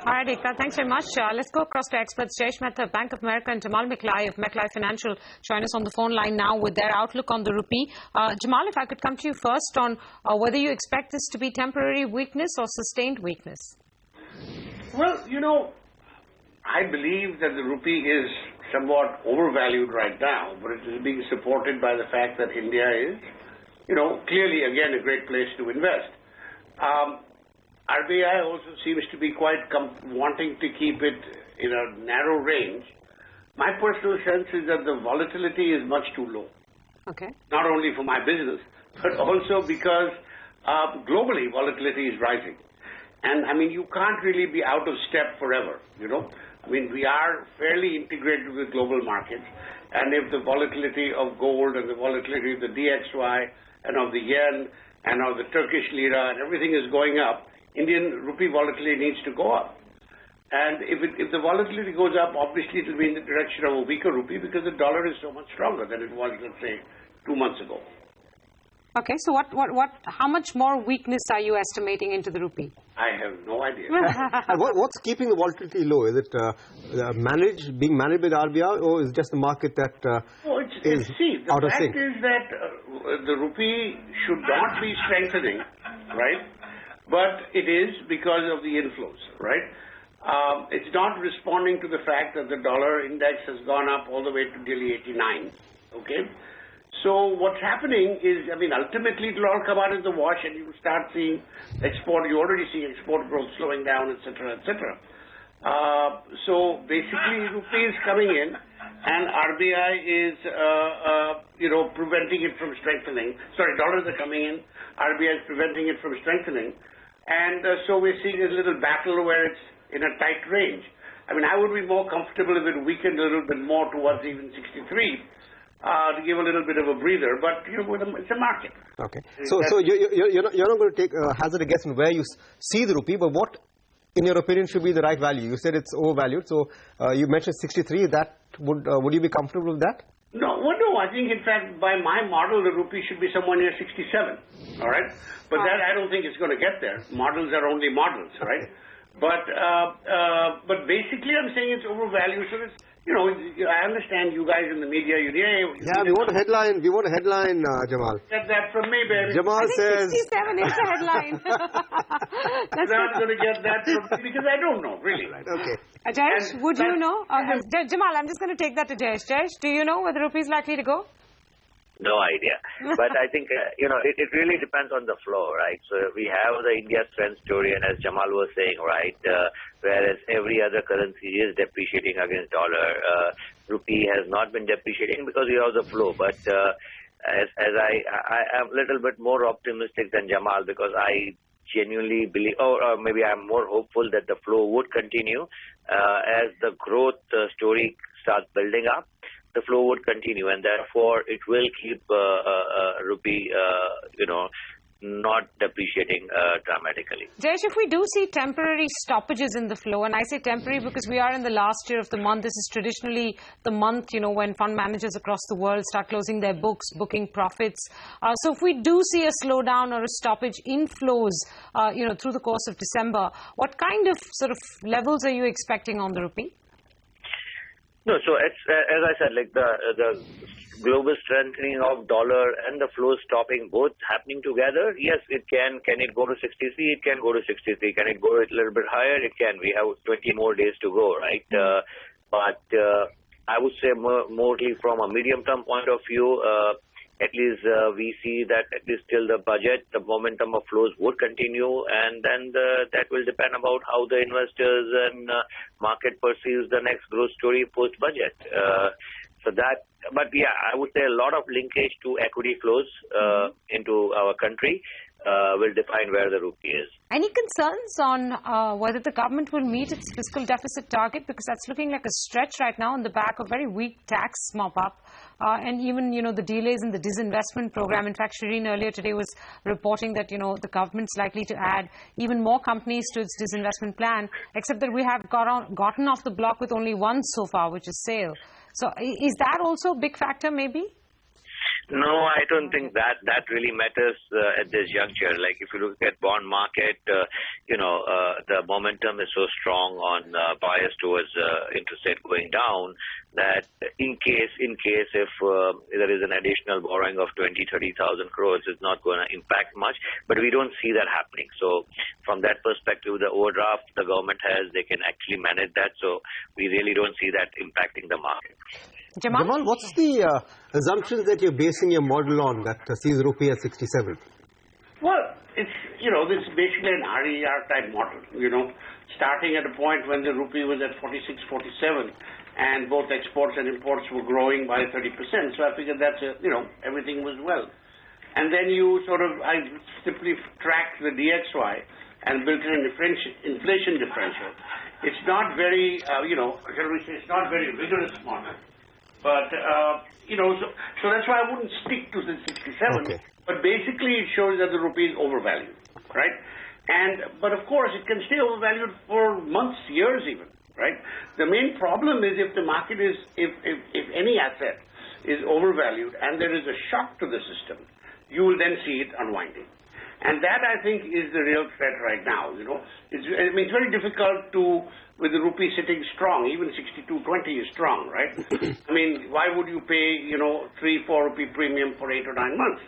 All right, Ekta, thanks very much. Let's go across to experts. Jayesh Mehta, Bank of America, and Jamal Miklai of MetLife Financial join us on the phone line now with their outlook on the rupee. Jamal, if I could come to you first on whether you expect this to be temporary weakness or sustained weakness. Well, I believe that the rupee is somewhat overvalued right now, but it is being supported by the fact that India is, clearly, again, a great place to invest. RBI also seems to be quite wanting to keep it in a narrow range. My personal sense is that the volatility is much too low. Okay. Not only for my business, but also because globally volatility is rising. And, you can't really be out of step forever, we are fairly integrated with global markets. And if the volatility of gold and the volatility of the DXY and of the yen and of the Turkish lira and everything is going up, Indian rupee volatility needs to go up. And if the volatility goes up, obviously it will be in the direction of a weaker rupee because the dollar is so much stronger than it was, let's say, 2 months ago. Okay, so how much more weakness are you estimating into the rupee? I have no idea. What's keeping the volatility low? Is it being managed by the RBI, or is it just the market that is out of sync? The fact is that the rupee should not be strengthening, right? But it is because of the inflows, right? It's not responding to the fact that the dollar index has gone up all the way to nearly 89, okay? So what's happening is, ultimately it will all come out in the wash and you will start seeing export. You already see export growth slowing down, et cetera, et cetera. So basically rupee is coming in and RBI is, preventing it from strengthening. Sorry, dollars are coming in, RBI is preventing it from strengthening. And so we're seeing a little battle where it's in a tight range. I would be more comfortable if it weakened a little bit more towards even 63 to give a little bit of a breather. But it's a market. Okay. So you're not going to take hazard a guess on where you see the rupee, but what, in your opinion, should be the right value? You said it's overvalued. So you mentioned 63. That would you be comfortable with that? No. I think, in fact, by my model, the rupee should be somewhere near 67, all right? But that, I don't think it's going to get there. Models are only models, right? But basically, I'm saying it's overvalued. So it's, I understand you guys in the media. We want a headline. Jamal. Get that from me, baby. Jamal says 67 is the headline. I'm not going to get that from me because I don't know, really. Okay. Jayesh, would you know? Jamal, I'm just going to take that to Jayesh. Jayesh, do you know where the rupee is likely to go? No idea. But I think, it really depends on the flow, right? So we have the India strength story, and as Jamal was saying, right, whereas every other currency is depreciating against dollar, rupee has not been depreciating because we have the flow. But as I am a little bit more optimistic than Jamal because I genuinely believe, or maybe I'm more hopeful that the flow would continue as the growth story starts building up. The flow would continue, and therefore it will keep rupee, not depreciating dramatically. Jayesh, if we do see temporary stoppages in the flow, and I say temporary because we are in the last year of the month, this is traditionally the month, when fund managers across the world start closing their books, booking profits. So if we do see a slowdown or a stoppage in flows, through the course of December, what kind of sort of levels are you expecting on the rupee? No, so as I said, like the global strengthening of dollar and the flow stopping both happening together, yes, it can. Can it go to 63? It can go to 63. Can it go a little bit higher? It can. We have 20 more days to go, right? But I would say mostly from a medium-term point of view, at least we see that at least till the budget, the momentum of flows would continue, and then that will depend about how the investors and market perceives the next growth story post-budget. But yeah, I would say a lot of linkage to equity flows into our country will define where the rupee is. Any concerns on whether the government will meet its fiscal deficit target? Because that's looking like a stretch right now on the back of very weak tax mop-up. And even, the delays in the disinvestment program. In fact, Shireen earlier today was reporting that, the government's likely to add even more companies to its disinvestment plan, except that we have gotten off the block with only one so far, which is SAIL. So is that also a big factor, maybe? No, I don't think that really matters at this juncture. Like if you look at bond market, the momentum is so strong on bias towards interest rate going down that in case if there is an additional borrowing of 20,000-30,000 crores, it's not going to impact much. But we don't see that happening. So from that perspective, the overdraft the government has, they can actually manage that. So we really don't see that impacting the market. Jamal, what's the assumptions that you're basing your model on that sees rupee at 67? Well, it's, this is basically an RER type model, starting at a point when the rupee was at 46, 47, and both exports and imports were growing by 30%. So I figured that's, everything was well. And then I simply tracked the DXY and built in an inflation differential. It's not very, it's not very rigorous model. But, so that's why I wouldn't stick to the 67. Okay. But basically it shows that the rupee is overvalued, right? But of course it can stay overvalued for months, years even, right? The main problem is if the market is, if any asset is overvalued and there is a shock to the system, you will then see it unwinding. And that, I think, is the real threat right now, It's very difficult with the rupee sitting strong, even 62.20 is strong, right? Why would you pay, 3-4 rupee premium for 8 or 9 months?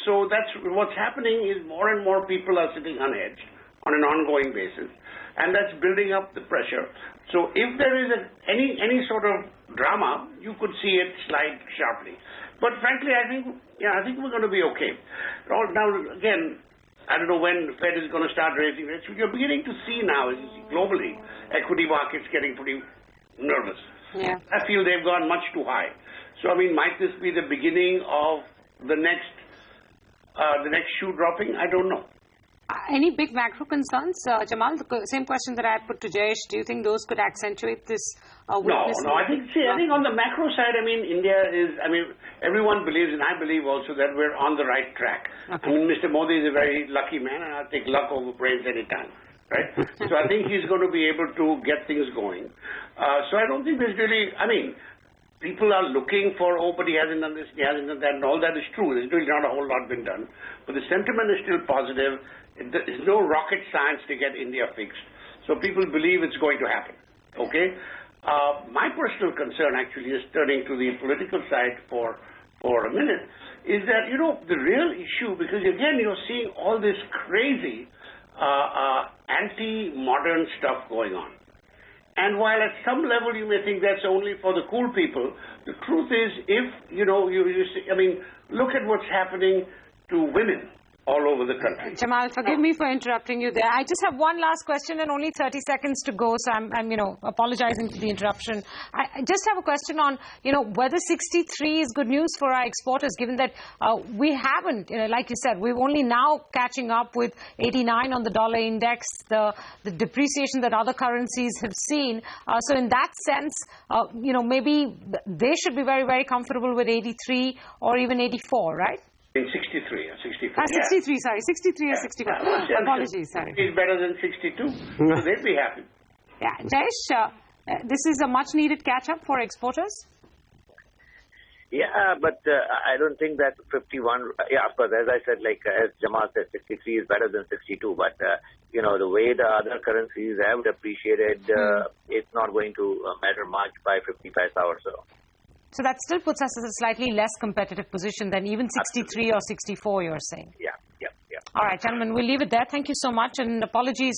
So that's what's happening is more and more people are sitting unhedged on an ongoing basis, and that's building up the pressure. So if there is any sort of drama, you could see it slide sharply. But frankly, I think we're going to be okay. Now, again, I don't know when the Fed is going to start raising rates. You're beginning to see now, as you see globally, equity markets getting pretty nervous. Yeah. I feel they've gone much too high. So, might this be the beginning of the next shoe dropping? I don't know. Any big macro concerns? Jamal, the same question that I had put to Jayesh. Do you think those could accentuate this weakness? No. I think on the macro side, India is, everyone believes, and I believe also, that we're on the right track. Okay. Mr. Modi is a very lucky man, and I'll take luck over brains any time, right? So I think he's going to be able to get things going. So I don't think there's really, people are looking for, but he hasn't done this, he hasn't done that, and all that is true. There's really not a whole lot been done. But the sentiment is still positive. There's no rocket science to get India fixed. So people believe it's going to happen, okay? My personal concern, actually, is turning to the political side for a minute, is that, the real issue, because, again, you're seeing all this crazy anti-modern stuff going on. And while at some level you may think that's only for the cool people, the truth is, if, you see, look at what's happening to women all over the country. Jamal, forgive me for interrupting you there. I just have one last question and only 30 seconds to go, so I'm apologizing for the interruption. I just have a question on, whether 63 is good news for our exporters, given that we haven't, like you said, we're only now catching up with 89 on the dollar index, the depreciation that other currencies have seen. So in that sense, maybe they should be very, very comfortable with 83 or even 84, right? In 63 or 64. 63, sorry. 63 or 64. Apologies, sorry. It's better than 62. So they'd be happy. Yeah. Jayesh, this is a much-needed catch-up for exporters? Yeah, but I don't think that 51... Yeah, of course, as I said, as Jamal said, 63 is better than 62. But, the way the other currencies have depreciated, it's not going to matter much by 50 paisa or so. So that still puts us in a slightly less competitive position than even 63 or 64, you're saying? Yeah. All right, gentlemen, we'll leave it there. Thank you so much, and apologies